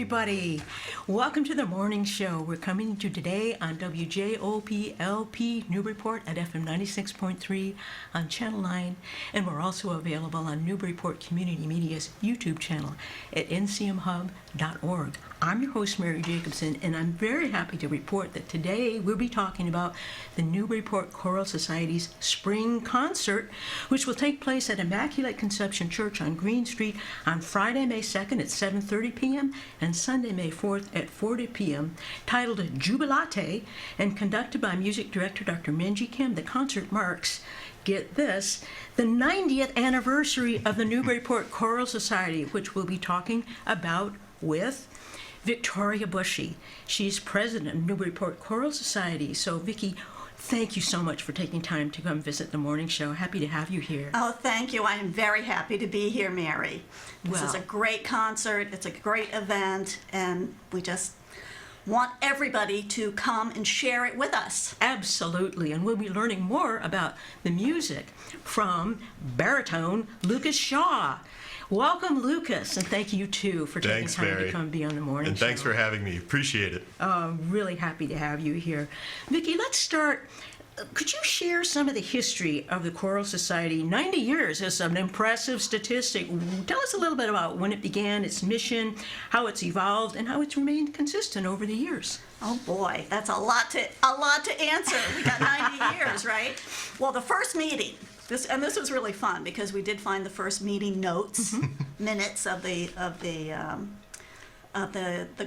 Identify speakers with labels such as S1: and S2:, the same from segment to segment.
S1: everybody. Welcome to the morning show. We're coming to you today on WJOPLP Newburyport at FM 96.3 on Channel 9, and we're also available on Newburyport Community Media's YouTube channel at ncmhub.org. I'm your host, Mary Jacobsen, and I'm very happy to report that today we'll be talking about the Newburyport Choral Society's spring concert, which will take place at Immaculate Conception Church on Green Street on Friday, May 2nd at 7:30 p.m. and Sunday, May 4th at 4 p.m., titled Jubilate and conducted by music director Dr. Minji Kim. The concert marks, get this, the 90th anniversary of the Newburyport Choral Society, which we'll be talking about with Victoria Bushy. She's president of Newburyport Choral Society. So, Vicki, thank you so much for taking time to come visit the morning show. Happy to have you here.
S2: Oh, thank you. I am very happy to be here, Mary. This is a great concert. It's a great event, and we just want everybody to come and share it with us.
S1: Absolutely, and we'll be learning more about the music from baritone Lucas Shaw. Welcome, Lucas, and thank you, too, for taking time
S3: Mary.
S1: to come be on the morning
S3: and
S1: show.
S3: Thanks for having me. Appreciate it.
S1: Really happy to have you here. Vicki, let's start. Could you share some of the history of the Choral Society? 90 years is an impressive statistic. Tell us a little bit about when it began, its mission, how it's evolved, and how it's remained consistent over the years.
S2: Oh boy, that's a lot to answer. We got 90 years, right? Well, the first meeting. This was really fun because we did find the first meeting notes, minutes of the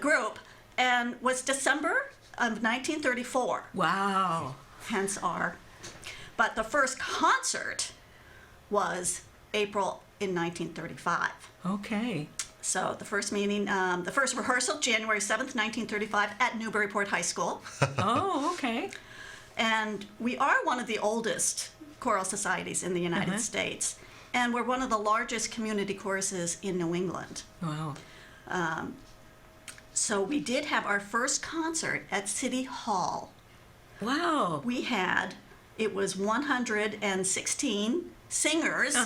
S2: group, and was December of 1934.
S1: Wow.
S2: Hence but the first concert was April in 1935.
S1: Okay.
S2: So the first meeting, the first rehearsal, January 7th, 1935 at Newburyport High School.
S1: Oh, okay.
S2: And we are one of the oldest choral societies in the United States, and we're one of the largest community choruses in New England.
S1: Wow.
S2: So we did have our first concert at City Hall.
S1: Wow.
S2: It was 116 singers,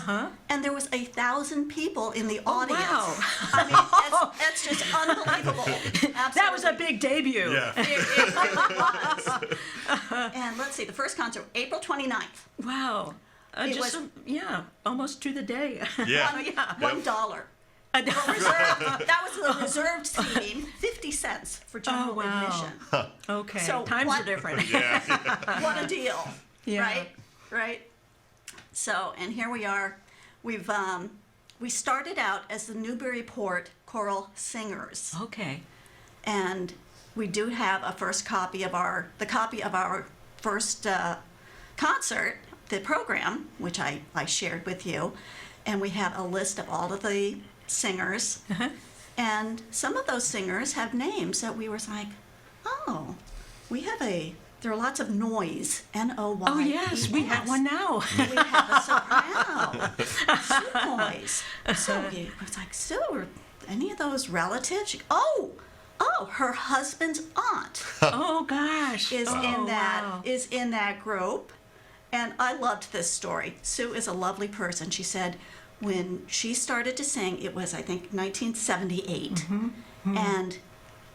S2: and there was 1,000 people in the audience.
S1: Wow.
S2: I mean, that's just unbelievable. Absolutely.
S1: That was a big debut.
S3: Yeah.
S2: It really was. And let's see, the first concert, April 29th.
S1: Wow. Almost to the day.
S3: Yeah.
S2: $1. That was the reserved seating, 50 cents for general admission.
S1: Okay,
S2: So
S1: times
S2: what-
S1: are different.
S2: What a deal,
S1: Yeah.
S2: right? So, and here we are. We started out as the Newburyport Choral Singers,
S1: Okay.
S2: and we do have a first copy of our first concert, the program, which I shared with you, and we have a list of all of the singers, and some of those singers have names that we were like, oh, there are lots of noise, N-O-Y.
S1: Oh, yes, we have one now.
S2: We have a soprano, Sue Noise. So it was like, Sue, are any of those relatives? Oh, her husband's aunt
S1: Oh, gosh.
S2: is
S1: Wow.
S2: in that group. And I loved this story. Sue is a lovely person. She said when she started to sing, it was, I think, 1978. And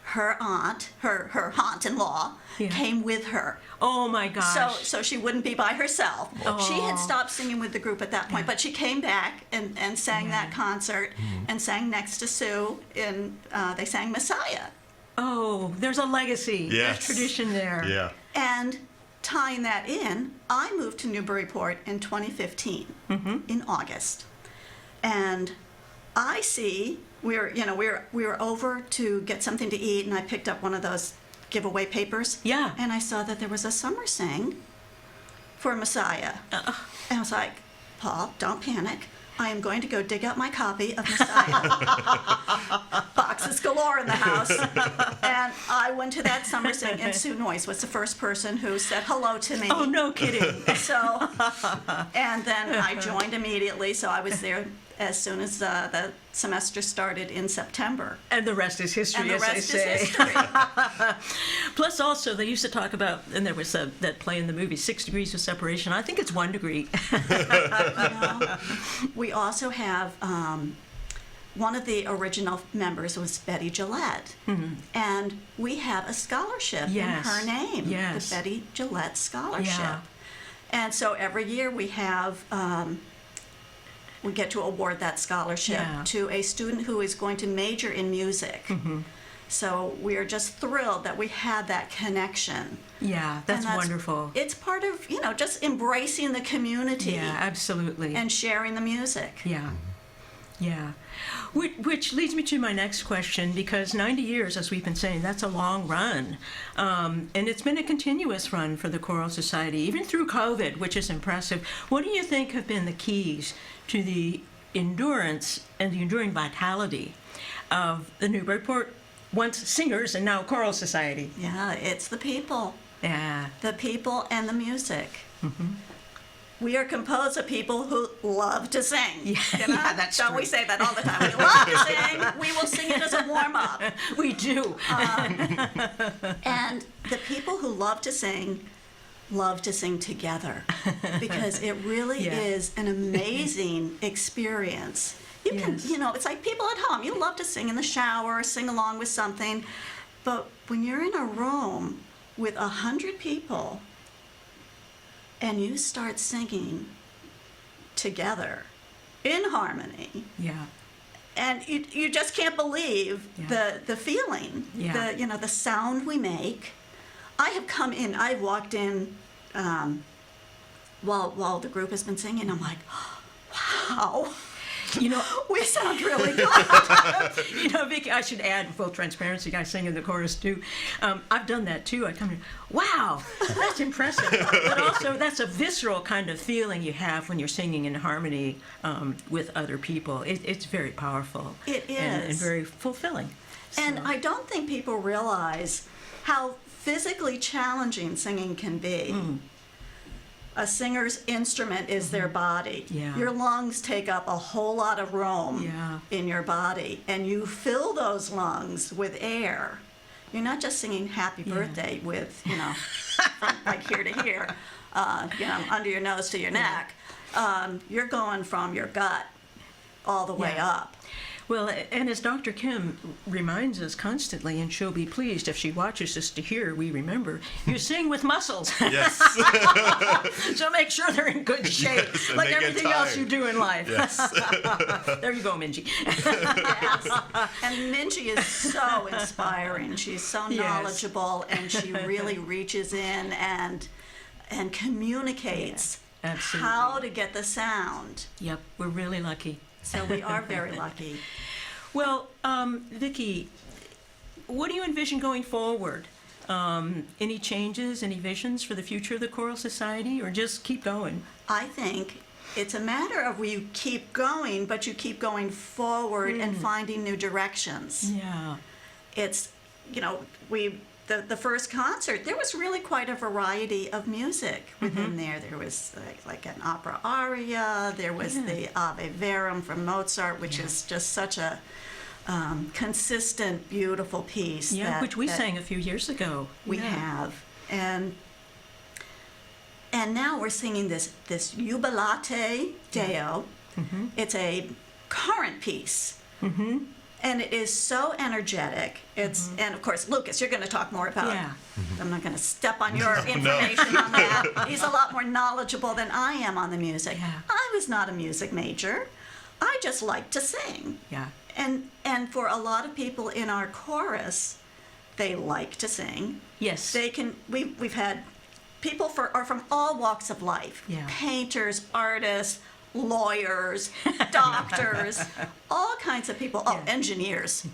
S2: her aunt, her aunt-in-law, came with her.
S1: Oh, my gosh.
S2: So she wouldn't be by herself. She had stopped singing with the group at that point, but she came back and sang that concert and sang next to Sue, and they sang Messiah.
S1: Oh, there's a legacy.
S3: Yes.
S1: There's tradition there.
S3: Yeah.
S2: And tying that in, I moved to Newburyport in 2015 in August, and I see we were over to get something to eat, and I picked up one of those giveaway papers.
S1: Yeah.
S2: And I saw that there was a summer sing for Messiah, and I was like, Paul, don't panic. I am going to go dig out my copy of Messiah. Boxes galore in the house. And I went to that summer sing, and Sue Noyes was the first person who said hello to me.
S1: Oh, no kidding.
S2: So, and then I joined immediately, so I was there as soon as the semester started in September.
S1: And the rest is history,
S2: And the
S1: as
S2: rest
S1: they say.
S2: is history.
S1: Plus, also, they used to talk about, and there was that play in the movie, 6 Degrees of Separation. I think it's 1 degree.
S2: We also have one of the original members was Betty Gillette, and we have a scholarship in her name, the Betty Gillette Scholarship.
S1: Yeah.
S2: And so every year we have, we get to award that scholarship to a student who is going to major in music. So we are just thrilled that we had that connection.
S1: Yeah, that's wonderful.
S2: It's part of, just embracing the community.
S1: Yeah, absolutely.
S2: And sharing the music.
S1: Yeah. Yeah. Which leads me to my next question, because 90 years, as we've been saying, that's a long run. And it's been a continuous run for the Choral Society, even through COVID, which is impressive. What do you think have been the keys to the endurance and the enduring vitality of the Newburyport, once singers and now Choral Society?
S2: Yeah, it's the people.
S1: Yeah.
S2: The people and the music. We are composed of people who love to sing.
S1: Yeah, that's
S2: Don't
S1: true.
S2: we say that all the time? We love to sing. We will sing it as a warm-up.
S1: We do.
S2: And the people who love to sing together, because it really is an amazing experience. You can, it's like people at home. You love to sing in the shower, sing along with something, but when you're in a room with 100 people and you start singing together in harmony, and you just can't believe the feeling, the sound we make. I've walked in while the group has been singing. I'm like, wow. We sound really good.
S1: Vicki, I should add, full transparency, I sing in the chorus too. I've done that too. I come in, wow, that's impressive. But also, that's a visceral kind of feeling you have when you're singing in harmony with other people. It's very powerful.
S2: It is.
S1: And very fulfilling.
S2: And
S1: So.
S2: I don't think people realize how physically challenging singing can be. A singer's instrument is their body.
S1: Yeah.
S2: Your lungs take up a whole lot of room in your body, and you fill those lungs with air. You're not just singing happy birthday with, from like here to here, under your nose to your neck. You're going from your gut all the way up.
S1: Well, and as Dr. Kim reminds us constantly, and she'll be pleased if she watches this to hear, we remember, you sing with muscles.
S3: Yes.
S1: So make sure they're in good shape,
S3: Yes,
S1: like everything else you do in life.
S3: Yes.
S1: There you go, Minji.
S2: Yes. And Minji is so inspiring. She's so knowledgeable, and she really reaches in and communicates how to get the sound.
S1: Yep, we're really lucky.
S2: So we are very lucky.
S1: Well, Vicki, what do you envision going forward? Any changes, any visions for the future of the Choral Society, or just keep going?
S2: I think it's a matter of you keep going, but you keep going forward and finding new directions.
S1: Yeah.
S2: It's, the first concert, there was really quite a variety of music within there. There was like an opera aria, there was the Ave Verum from Mozart, which is just such a consistent, beautiful piece.
S1: Yeah, which we sang a few years ago.
S2: We have. And now we're singing this Jubilate Deo. It's a current piece. And it is so energetic. It's and of course, Lucas, you're going to talk more about.
S1: Yeah.
S2: I'm not going to step on your information on that. He's a lot more knowledgeable than I am on the music.
S1: Yeah.
S2: I was not a music major. I just like to sing.
S1: Yeah.
S2: And for a lot of people in our chorus, they like to sing.
S1: Yes.
S2: They can. We've had people are from all walks of life.
S1: Yeah.
S2: Painters, artists, lawyers, doctors, all kinds of people. Oh, engineers.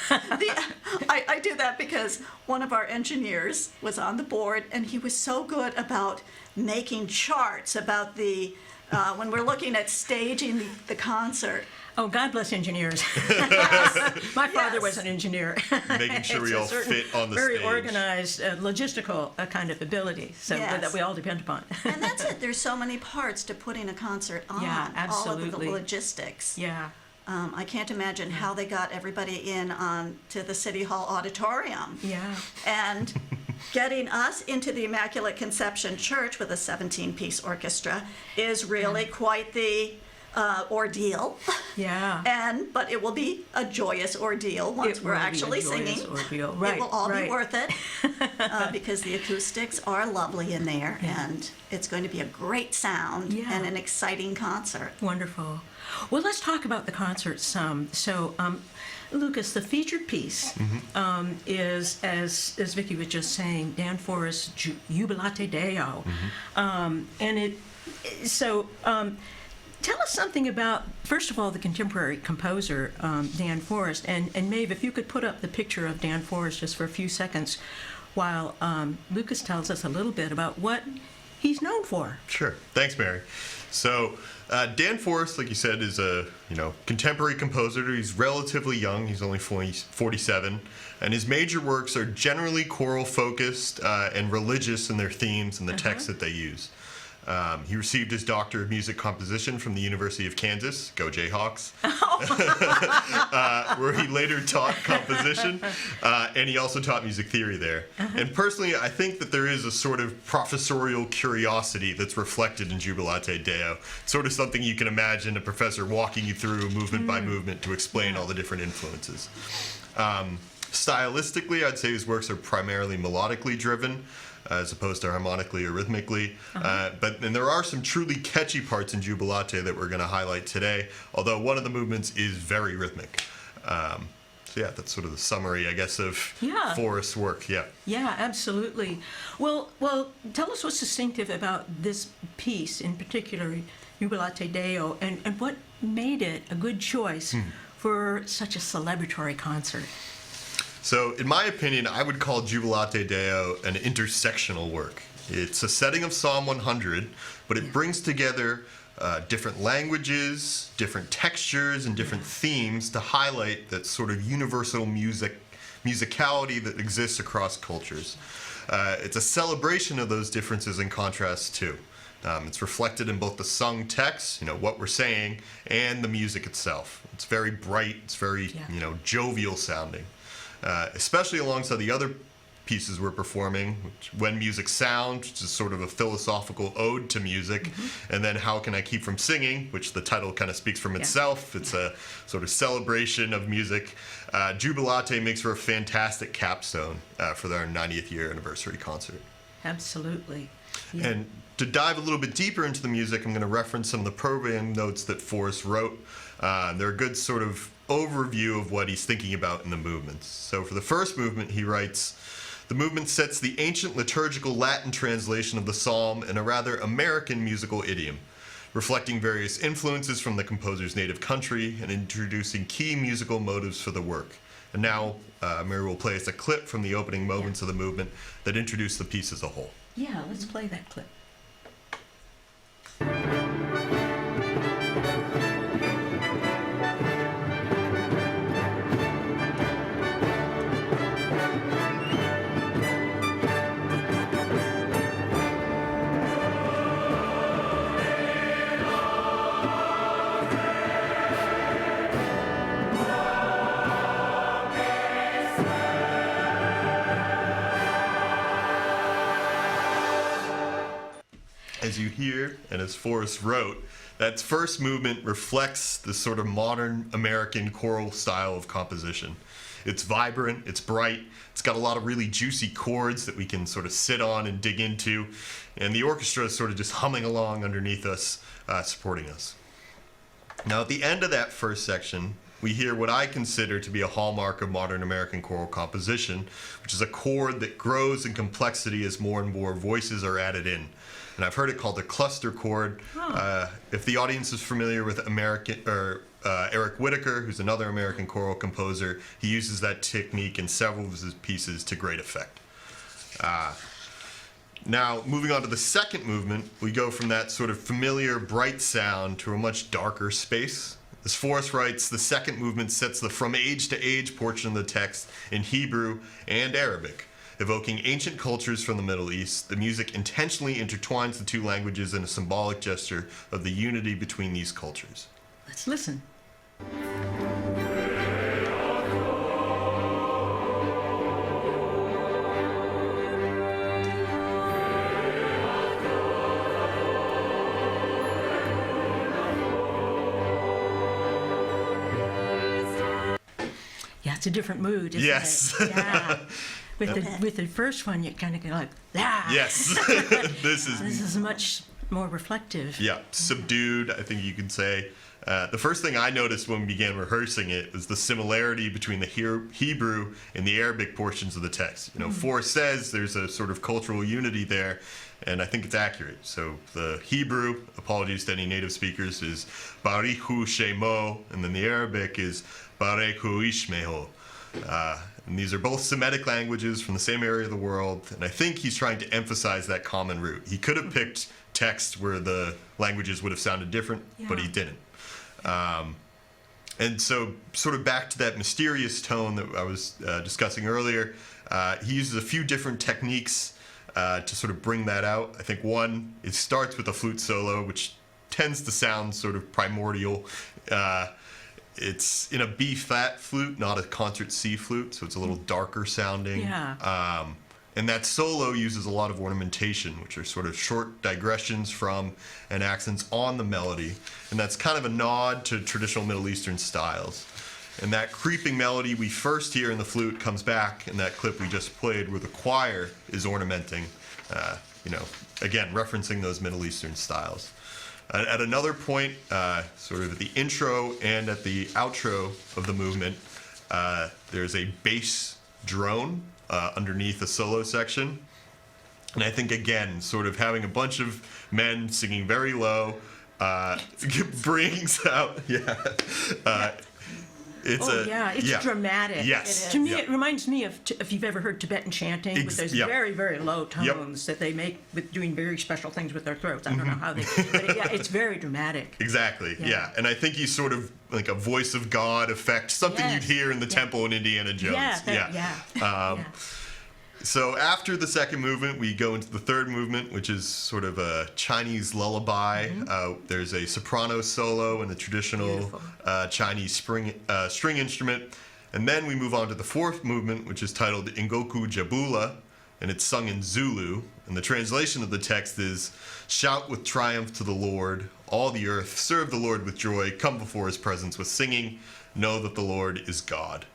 S2: I do that because one of our engineers was on the board, and he was so good about making charts about the when we're looking at staging the concert.
S1: Oh, God bless engineers. My father was an engineer.
S3: Making sure we all fit on the
S1: very
S3: stage.
S1: organized, logistical kind of ability, so that we all depend upon.
S2: And that's it. There's so many parts to putting a concert on.
S1: Yeah, absolutely.
S2: All of the logistics.
S1: Yeah.
S2: I can't imagine how they got everybody in to the City Hall auditorium.
S1: Yeah.
S2: And getting us into the Immaculate Conception Church with a 17-piece orchestra is really quite the ordeal.
S1: Yeah.
S2: But it will be a joyous ordeal once
S1: It
S2: we're
S1: will be a
S2: actually
S1: joyous
S2: singing.
S1: ordeal. Right,
S2: It will all
S1: right.
S2: be worth it because the acoustics are lovely in there, and it's going to be a great sound and an exciting concert.
S1: Wonderful. Well, let's talk about the concert some. So, Lucas, the featured piece is, as Vicki was just saying, Dan Forrest's Jubilate Deo. Tell us something about, first of all, the contemporary composer, Dan Forrest. And Maeve, if you could put up the picture of Dan Forrest just for a few seconds while Lucas tells us a little bit about what he's known for.
S3: Sure. Thanks, Mary. So, Dan Forrest, like you said, is a contemporary composer. He's relatively young. He's only 47, and his major works are generally choral focused and religious in their themes and the texts that they use. He received his Doctor of Music Composition from the University of Kansas, go Jayhawks, where he later taught composition, and he also taught music theory there. And personally, I think that there is a sort of professorial curiosity that's reflected in Jubilate Deo. It's sort of something you can imagine a professor walking you through movement by movement to explain all the different influences. Stylistically, I'd say his works are primarily melodically driven, as opposed to harmonically or rhythmically. But there are some truly catchy parts in Jubilate that we're going to highlight today, although one of the movements is very rhythmic. So yeah, that's sort of the summary, I guess, of Forrest's work. Yeah,
S1: absolutely. Well, tell us what's distinctive about this piece, in particular, Jubilate Deo, and what made it a good choice for such a celebratory concert.
S3: So, in my opinion, I would call Jubilate Deo an intersectional work. It's a setting of Psalm 100, but it brings together different languages, different textures, and different themes to highlight that sort of universal musicality that exists across cultures. It's a celebration of those differences and contrasts, too. It's reflected in both the sung text, what we're saying, and the music itself. It's very bright, it's very, jovial sounding. Especially alongside the other pieces we're performing, When Music Sounds, which is sort of a philosophical ode to music, and then How Can I Keep From Singing, which the title kind of speaks from itself. It's a sort of celebration of music. Jubilate makes for a fantastic capstone for their 90th year anniversary concert.
S1: Absolutely. Yeah.
S3: And to dive a little bit deeper into the music, I'm going to reference some of the program notes that Forrest wrote. They're a good sort of overview of what he's thinking about in the movements. So for the first movement, he writes, "The movement sets the ancient liturgical Latin translation of the psalm in a rather American musical idiom, reflecting various influences from the composer's native country and introducing key musical motives for the work." And now Mary will play us a clip from the opening moments of the movement that introduce the piece as a whole.
S1: Yeah, let's play that clip.
S3: As you hear, and as Forrest wrote, that first movement reflects the sort of modern American choral style of composition. It's vibrant, it's bright, it's got a lot of really juicy chords that we can sort of sit on and dig into, and the orchestra is sort of just humming along underneath us, supporting us. Now, at the end of that first section, we hear what I consider to be a hallmark of modern American choral composition, which is a chord that grows in complexity as more and more voices are added in. And I've heard it called the cluster chord. If the audience is familiar with Eric Whitacre, who's another American choral composer, he uses that technique in several of his pieces to great effect. Now, moving on to the second movement, we go from that sort of familiar, bright sound to a much darker space. As Forrest writes, the second movement sets the from age to age portion of the text in Hebrew and Arabic. Evoking ancient cultures from the Middle East, the music intentionally intertwines the two languages in a symbolic gesture of the unity between these cultures.
S1: Let's listen. It's a different mood, isn't
S3: Yes.
S1: it? Yeah.
S2: Okay.
S1: With the first one, you kind of go like, ah.
S3: Yes.
S1: This is much more reflective.
S3: Yeah, subdued, I think you could say. The first thing I noticed when we began rehearsing it was the similarity between the Hebrew and the Arabic portions of the text. You know, Forrest says there's a sort of cultural unity there, and I think it's accurate. So the Hebrew, apologies to any native speakers, is Barichu Shemo, and then the Arabic is Barechu Ishmeho. And these are both Semitic languages from the same area of the world, and I think he's trying to emphasize that common root. He could have picked text where the languages would have sounded different, but he didn't. And so sort of back to that mysterious tone that I was discussing earlier, he uses a few different techniques to sort of bring that out. I think one, it starts with a flute solo, which tends to sound sort of primordial. It's in a B-flat flute, not a concert C flute, so it's a little darker sounding.
S1: Yeah.
S3: And that solo uses a lot of ornamentation, which are sort of short digressions from and accents on the melody. And that's kind of a nod to traditional Middle Eastern styles. And that creeping melody we first hear in the flute comes back in that clip we just played where the choir is ornamenting, again, referencing those Middle Eastern styles. At another point, sort of at the intro and at the outro of the movement, there's a bass drone underneath a solo section. And I think, again, sort of having a bunch of men singing very low brings out,
S1: it's dramatic.
S3: Yes.
S1: To me, it reminds me of if you've ever heard Tibetan chanting with those very, very low tones that they make with doing very special things with their throats. I don't know how they, but it's very dramatic.
S3: Exactly. Yeah. And I think he's sort of like a voice of God effect, something you'd hear in the temple in Indiana Jones. So after the second movement, we go into the third movement, which is sort of a Chinese lullaby. There's a soprano solo and a traditional Chinese string instrument. And then we move on to the fourth movement, which is titled Ingoku Jabula, and it's sung in Zulu. And the translation of the text is, "Shout with triumph to the Lord, all the earth, serve the Lord with joy, come before his presence with singing, know that the Lord is God."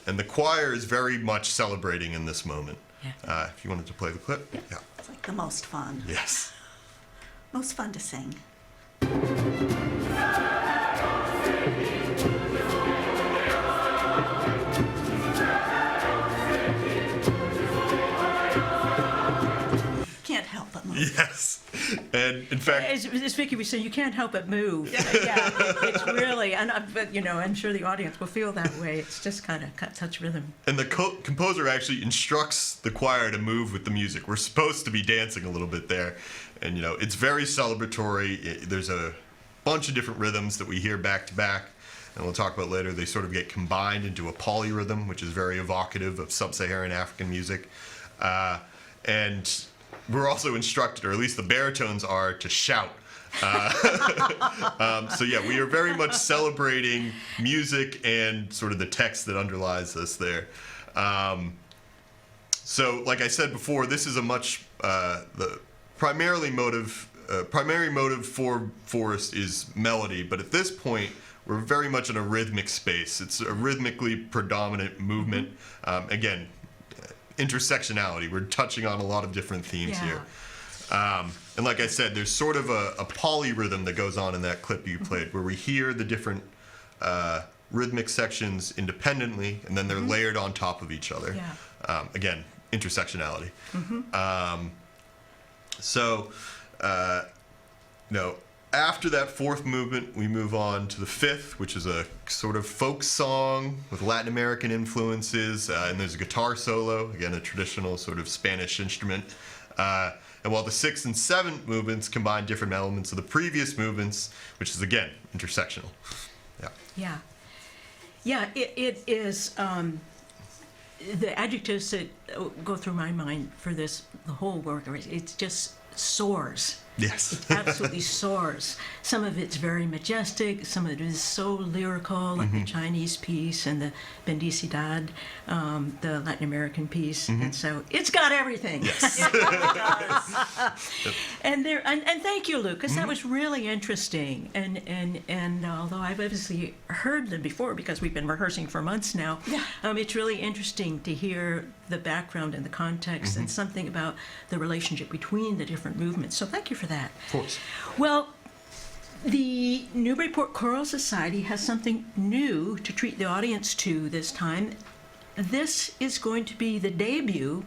S3: And the choir is very much celebrating in this moment. If you wanted to play the clip. Yeah.
S2: It's like the most fun.
S3: Yes.
S2: Most fun to sing. Can't help but move.
S3: Yes. And in fact,
S1: As Vicky was saying, you can't help but move. It's really, but I'm sure the audience will feel that way. It's just kind of got such rhythm.
S3: and the composer actually instructs the choir to move with the music. We're supposed to be dancing a little bit there. And, it's very celebratory. There's a bunch of different rhythms that we hear back to back. And we'll talk about later. They sort of get combined into a polyrhythm, which is very evocative of sub-Saharan African music. And we're also instructed, or at least the baritones are, to shout. We are very much celebrating music and sort of the text that underlies us there. So, like I said before, this is a much the primary motive for Forrest is melody, but at this point we're very much in a rhythmic space. It's a rhythmically predominant movement. Again, intersectionality. We're touching on a lot of different themes here. And like I said, there's sort of a polyrhythm that goes on in that clip you played, where we hear the different rhythmic sections independently, and then they're layered on top of each other. Again, intersectionality. After that fourth movement, we move on to the fifth, which is a sort of folk song with Latin American influences, and there's a guitar solo, again, a traditional sort of Spanish instrument. And while the sixth and seventh movements combine different elements of the previous movements, which is, again, intersectional.
S1: It is, the adjectives that go through my mind for this, the whole work, it's just soars.
S3: Yes.
S1: Absolutely soars. Some of it's very majestic, some of it is so lyrical, like the Chinese piece and the Bendicidad, the Latin American piece. And so it's got everything.
S3: Yes.
S2: It really does.
S1: And thank you, Luke, because that was really interesting. And although I've obviously heard them before because we've been rehearsing for months now, it's really interesting to hear the background and the context and something about the relationship between the different movements. So thank you for that.
S3: Of course.
S1: Well, the Newburyport Choral Society has something new to treat the audience to this time. This is going to be the debut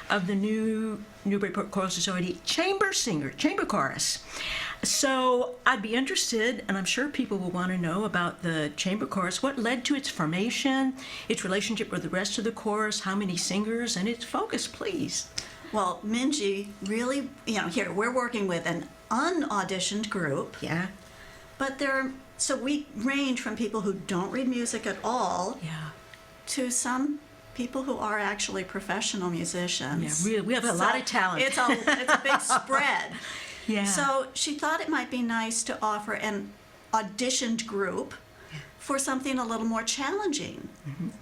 S1: of the new Newburyport Choral Society chamber chorus. So I'd be interested, and I'm sure people will want to know about the chamber chorus, what led to its formation, its relationship with the rest of the chorus, how many singers, and its focus, please.
S2: Well, Minji really, here we're working with an unauditioned group.
S1: Yeah,
S2: But so we range from people who don't read music at all
S1: yeah.
S2: to some people who are actually professional musicians.
S1: Yeah, really, we have a lot of talent.
S2: It's a big spread.
S1: Yeah.
S2: So she thought it might be nice to offer an auditioned group for something a little more challenging,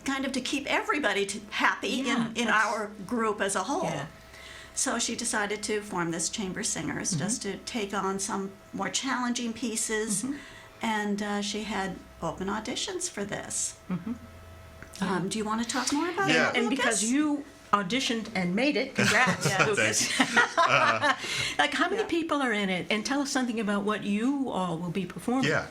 S2: kind of to keep everybody happy in our group as a whole.
S1: Yeah.
S2: So she decided to form this chamber singers just to take on some more challenging pieces, and she had open auditions for this. Do you want to talk more about
S3: Yeah.
S2: it,
S1: And
S2: Lucas?
S1: because you auditioned and made it, congrats, Lucas. Like, how many people are in it? And tell us something about what you all will be performing.
S3: Yeah.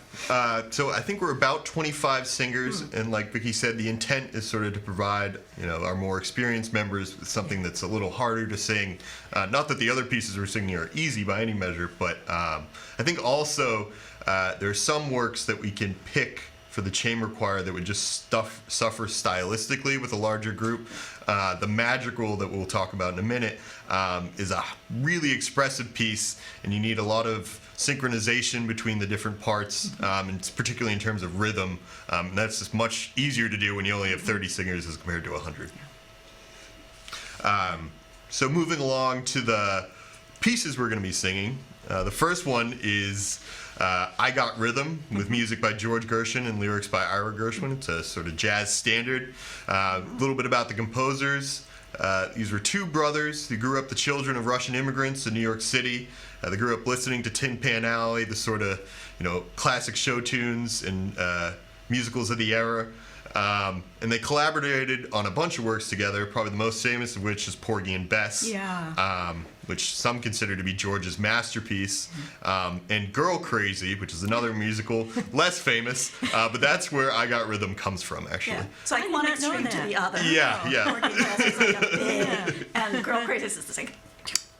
S3: So I think we're about 25 singers, and like Vicky said, the intent is sort of to provide, our more experienced members with something that's a little harder to sing. Not that the other pieces we're singing are easy by any measure, but I think also there are some works that we can pick for the chamber choir that would just suffer stylistically with a larger group. The Magical that we'll talk about in a minute is a really expressive piece, and you need a lot of synchronization between the different parts, and particularly in terms of rhythm. And that's just much easier to do when you only have 30 singers as compared to 100. So moving along to the pieces we're going to be singing. The first one is I Got Rhythm, with music by George Gershwin and lyrics by Ira Gershwin. It's a sort of jazz standard. A little bit about the composers. These were two brothers who grew up the children of Russian immigrants in New York City. They grew up listening to Tin Pan Alley, the sort of, classic show tunes and musicals of the era. And they collaborated on a bunch of works together, probably the most famous of which is Porgy and Bess, which some consider to be George's masterpiece, and Girl Crazy, which is another musical, less famous, but that's where I Got Rhythm comes from, actually.
S2: Yeah. It's like
S1: I did
S2: one
S1: not know
S2: extreme to
S1: that.
S2: the other.
S3: Yeah.
S2: Porgy and Bess is like a big, and Girl Crazy is like,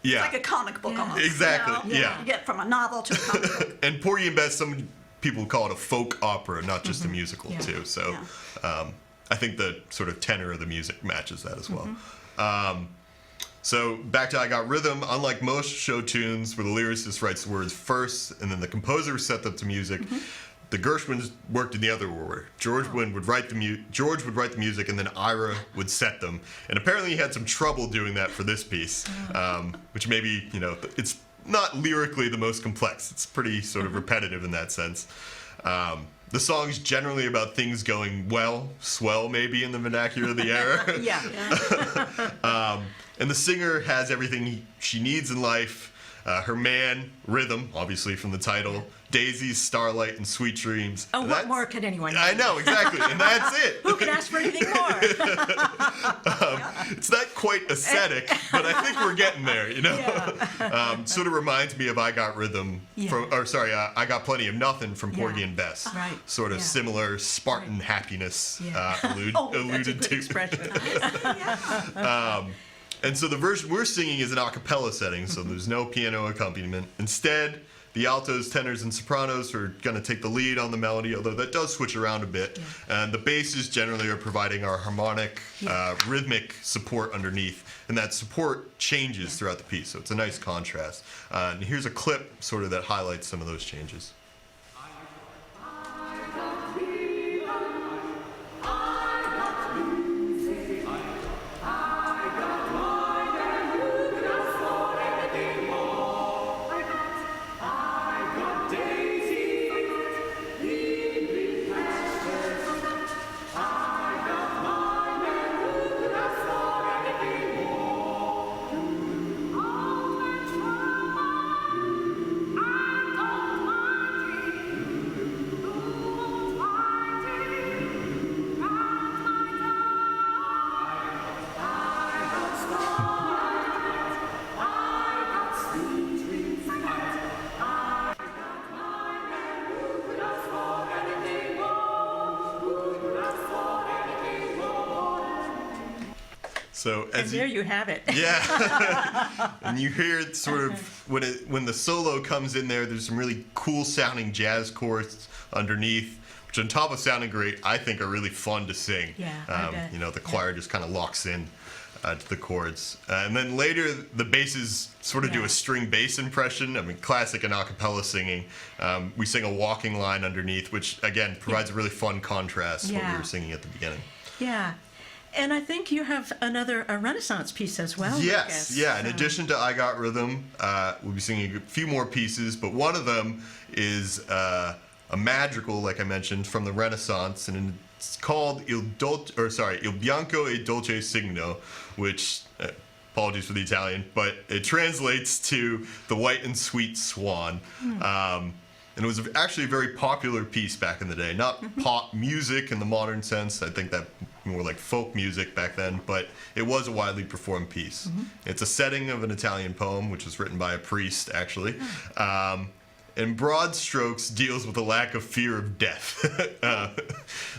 S3: Yeah.
S2: it's like a comic book almost.
S3: Exactly, yeah.
S2: You get from a novel to a comic book.
S3: And Porgy and Bess, some people call it a folk opera, not just a musical, too. So I think the sort of tenor of the music matches that as well. So back to I Got Rhythm. Unlike most show tunes where the lyricist writes the words first and then the composer set them to music, the Gershwins worked in the other order. George would write the music, and then Ira would set them. And apparently he had some trouble doing that for this piece, which maybe, it's not lyrically the most complex. It's pretty sort of repetitive in that sense. The song's generally about things going well, swell maybe in the vernacular of the era. And the singer has everything she needs in life. Her man, rhythm, obviously from the title, daisies, starlight, and sweet dreams.
S1: Oh, what more could anyone need?
S3: I know, exactly, and that's it.
S1: Who could ask for anything more?
S3: It's not quite ascetic, but I think we're getting there, Sort of reminds me of I Got Rhythm, I Got Plenty of Nothing from Porgy and Bess.
S1: Right.
S3: Sort of similar Spartan happiness alluded
S1: that's a good
S3: to.
S1: expression.
S3: And so the version we're singing is an a cappella setting, so there's no piano accompaniment. Instead, the altos, tenors, and sopranos are going to take the lead on the melody, although that does switch around a bit. And the basses generally are providing our harmonic, rhythmic support underneath. And that support changes throughout the piece, so it's a nice contrast. And here's a clip sort of that highlights some of those changes. So
S1: And there you have it.
S3: yeah, and you hear it sort of when the solo comes in there. There's some really cool sounding jazz chords underneath, which on top of sounding great, I think are really fun to sing.
S1: Yeah, I bet.
S3: You know, the choir just kind of locks in to the chords, and then later the basses sort of do
S1: Yeah.
S3: a string bass impression. I mean, classic in a cappella singing. We sing a walking line underneath, which again provides a really fun contrast to what we
S1: Yeah.
S3: were singing at the beginning.
S1: Yeah. And I think you have a Renaissance piece as well.
S3: Yes,
S1: Lucas.
S3: yeah. In addition to I Got Rhythm, we'll be singing a few more pieces, but one of them is a madrigal, like I mentioned, from the Renaissance, and it's called Il Bianco e Dolce Signo, which, apologies for the Italian, but it translates to The White and Sweet Swan. And it was actually a very popular piece back in the day. Not pop music in the modern sense. I think that more like folk music back then, but it was a widely performed piece. It's a setting of an Italian poem, which was written by a priest, actually. In broad strokes, deals with a lack of fear of death,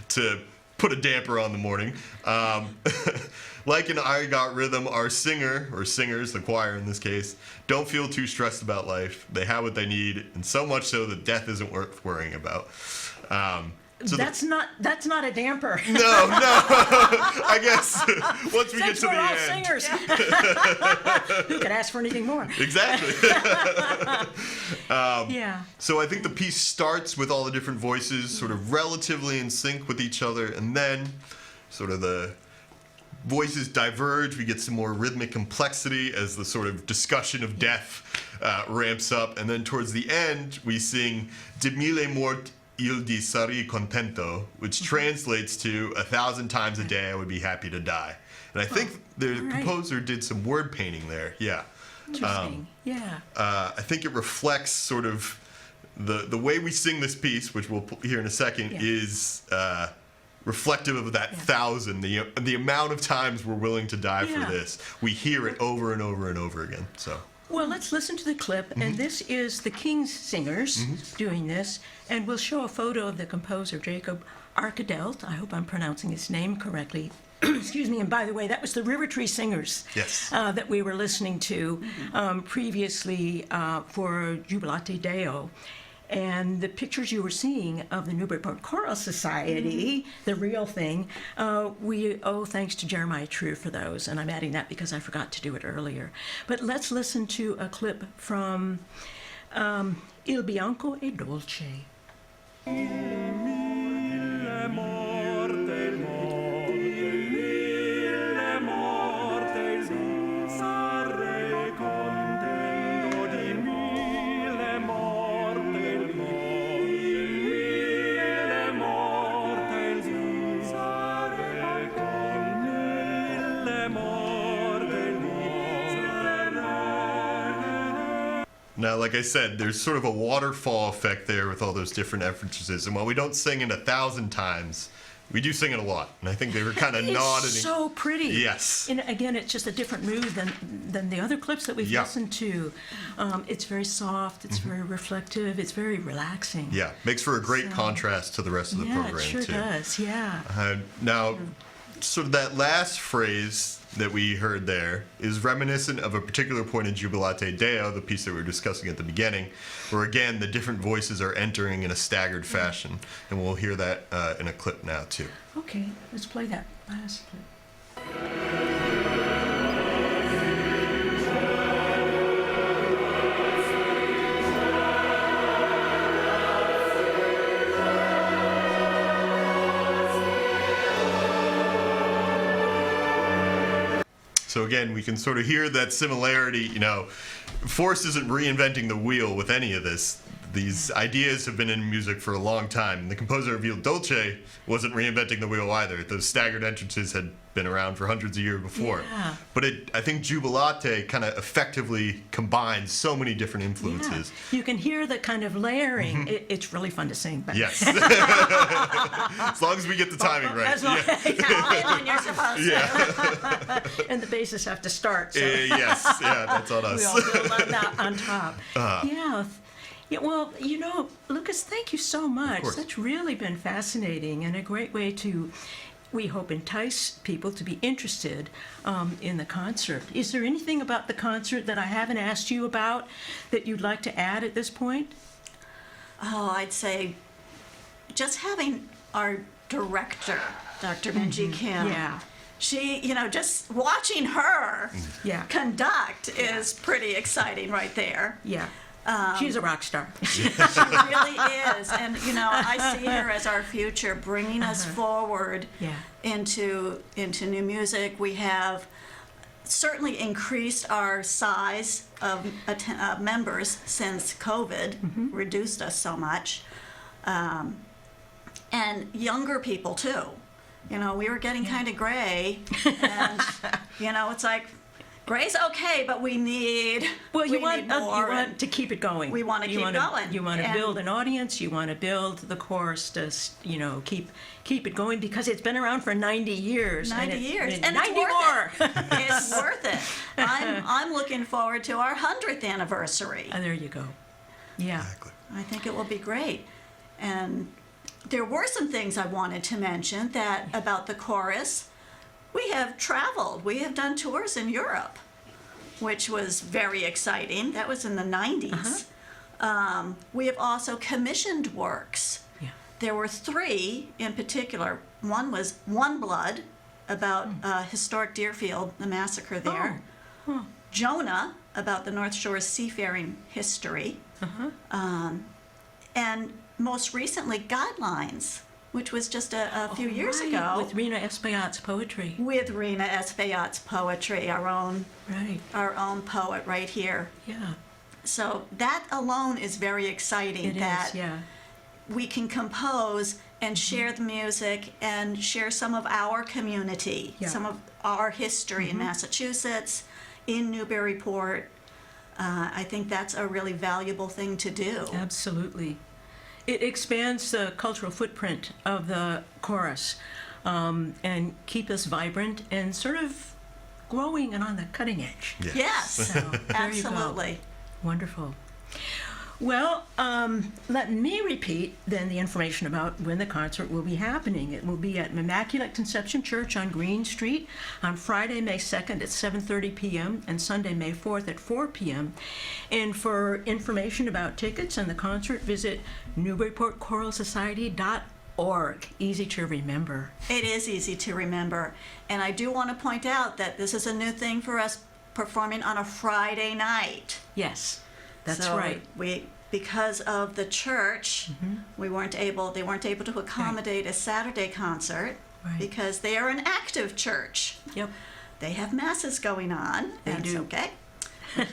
S3: to put a damper on the morning. Like in I Got Rhythm, our singer, or singers, the choir in this case, don't feel too stressed about life. They have what they need, and so much so that death isn't worth worrying about. So
S1: that's not a damper.
S3: no, I guess once we get
S1: Since
S3: to
S1: we're
S3: the
S1: all
S3: end.
S1: singers, who could ask for anything more?
S3: Exactly.
S1: Yeah.
S3: So I think the piece starts with all the different voices sort of relatively in sync with each other, and then sort of the voices diverge. We get some more rhythmic complexity as the sort of discussion of death ramps up, and then towards the end we sing "De mille mort il di sarei contento," which translates to 1,000 times a day I would be happy to die. And I think the
S1: all right.
S3: composer did some word painting there. Yeah.
S1: Interesting. Yeah.
S3: I think it reflects sort of the way we sing this piece, which we'll hear in a second,
S1: Yeah.
S3: is reflective of that 1,000, the amount of times we're willing to die
S1: Yeah.
S3: for this. We hear it over and over and over again. So
S1: Well, let's listen to the clip, and this is the King's Singers doing this, and we'll show a photo of the composer, Jacob Arkadelt. I hope I'm pronouncing his name correctly. Excuse me, and by the way, that was the River Tree Singers
S3: Yes.
S1: that we were listening to previously for Jubilate Deo. And the pictures you were seeing of the Newburyport Choral Society, the real thing, we owe thanks to Jeremiah True for those. And I'm adding that because I forgot to do it earlier. But let's listen to a clip from Il Bianco e Dolce.
S3: now, like I said, there's sort of a waterfall effect there with all those different emphases. And while we don't sing it 1,000 times, we do sing it a lot. And I think they were kind of nodding.
S1: It's so pretty.
S3: Yes.
S1: And again, it's just a different mood than the other clips that we've
S3: Yeah.
S1: listened to. It's very soft. It's very reflective. It's very relaxing.
S3: Yeah, makes for a great
S1: So-
S3: contrast to the rest of the
S1: Yeah,
S3: program,
S1: it sure
S3: too.
S1: does. Yeah.
S3: Now, sort of that last phrase that we heard there is reminiscent of a particular point in Jubilate Deo, the piece that we were discussing at the beginning, where again the different voices are entering in a staggered fashion, and we'll hear that in a clip now too.
S1: Okay, let's play that last clip.
S3: So again, we can sort of hear that similarity. You know, Forrest isn't reinventing the wheel with any of this. These ideas have been in music for a long time. And the composer of Il Dolce wasn't reinventing the wheel either. Those staggered entrances had been around for hundreds of years before.
S1: Yeah.
S3: But I think Jubilate kind of effectively combines so many different influences.
S1: Yeah. You can hear the kind of layering. It's really fun to sing. But
S3: Yes. As long as we get the timing right.
S1: As long-
S2: When you're supposed to.
S1: and the basses have to start. So.
S3: Yes, yeah, that's on us.
S1: We all build on that on top. Yeah. Yeah, well, you know, Lucas, thank you so much.
S3: course.
S1: That's really been fascinating and a great way to we hope, entice people to be interested in the concert. Is there anything about the concert that I haven't asked you about that you'd like to add at this point?
S2: Oh, I'd say just having our director, Dr. Minji Kim.
S1: Yeah.
S2: She, just watching her
S1: Yeah.
S2: conduct is pretty exciting right there.
S1: Yeah. She's a rock star.
S2: She really is. And, I see her as our future, bringing us forward
S1: Yeah.
S2: into new music. We have certainly increased our size of members since COVID, reduced us so much. And younger people, too. We were getting kind of gray. And, it's like, gray's okay, but we need
S1: Well, you
S2: we
S1: want
S2: need more.
S1: to keep it going.
S2: We want to keep going.
S1: You want to
S2: And-
S1: build an audience. You want to build the chorus to, keep it going because it's been around for 90 years.
S2: 90 years.
S1: And
S2: And
S1: 90
S2: it's worth
S1: more.
S2: it. It's worth it. I'm looking forward to our 100th anniversary.
S1: There you go. Yeah.
S3: Exactly.
S2: I think it will be great. And there were some things I wanted to mention about the chorus. We have traveled. We have done tours in Europe, which was very exciting. That was in the 90s. We have also commissioned works.
S1: Yeah.
S2: There were 3 in particular. One was One Blood, about historic Deerfield, the massacre there.
S1: Oh.
S2: Jonah, about the North Shore seafaring history. And most recently, Guidelines, which was just a few years
S1: Right,
S2: ago.
S1: with Rena Espaillat's poetry.
S2: With Rena Espaillat's poetry, our own poet right here.
S1: Yeah.
S2: So that alone is very exciting.
S1: It
S2: that
S1: is. Yeah.
S2: we can compose and
S1: Mm-hmm.
S2: share the music and share some of our community,
S1: Yeah.
S2: some of our history in Massachusetts, in Newburyport. I think that's a really valuable thing to do.
S1: Absolutely. It expands the cultural footprint of the chorus and keep us vibrant and sort of growing and on the cutting edge.
S3: Yeah.
S2: Yes,
S1: So, there you go.
S2: absolutely.
S1: Wonderful. Well, let me repeat then the information about when the concert will be happening. It will be at Immaculate Conception Church on Green Street on Friday, May 2nd at 7:30 p.m. and Sunday, May 4th at 4 p.m. And for information about tickets and the concert, visit NewburyportChoralSociety.org. Easy to remember.
S2: It is easy to remember. And I do want to point out that this is a new thing for us, performing on a Friday night.
S1: Yes, that's
S2: So
S1: right.
S2: because of the church, they weren't able to accommodate a Saturday concert
S1: Right.
S2: because they are an active church.
S1: Yep.
S2: They have masses going on.
S1: They
S2: and
S1: do.
S2: It's okay. We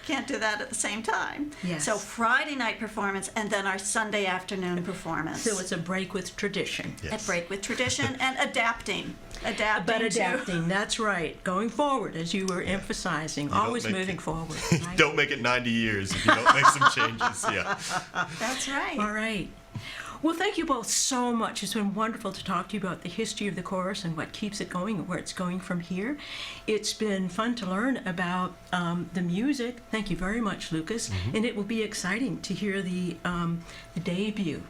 S2: can't do that at the same time.
S1: Yes.
S2: So Friday night performance and then our Sunday afternoon performance.
S1: So it's a break with tradition.
S3: Yes.
S2: A break with tradition and adapting.
S1: But
S2: to-
S1: adapting, that's right. Going forward, as you were emphasizing,
S3: don't
S1: always
S3: make
S1: moving
S3: it-
S1: forward. Right?
S3: Don't make it 90 years if you don't make some changes. Yeah.
S2: That's right.
S1: All right. Well, thank you both so much. It's been wonderful to talk to you about the history of the chorus and what keeps it going and where it's going from here. It's been fun to learn about the music. Thank you very much, Lucas. And it will be exciting to hear the debut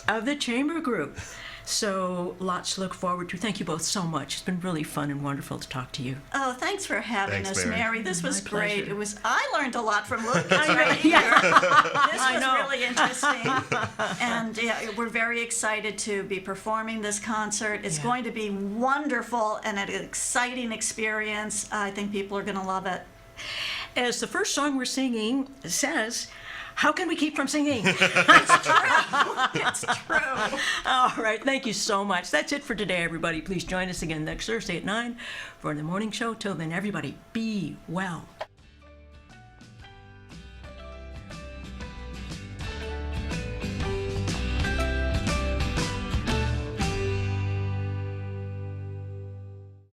S1: of the chamber group. So lots to look forward to. Thank you both so much. It's been really fun and wonderful to talk to you.
S2: Oh, thanks for having
S3: Thanks,
S2: us,
S3: Mary.
S2: Mary. This was
S1: My
S2: great.
S1: pleasure.
S2: I learned a lot from Lucas right here. This
S1: I
S2: was
S1: know.
S2: really interesting. And we're very excited to be performing this concert. It's
S1: Yeah.
S2: going to be wonderful and an exciting experience. I think people are going to love it.
S1: As the first song we're singing says, how can we keep from singing?
S2: It's true.
S1: All right, thank you so much. That's it for today, everybody. Please join us again next Thursday at 9 for the morning show. Till then, everybody, be well.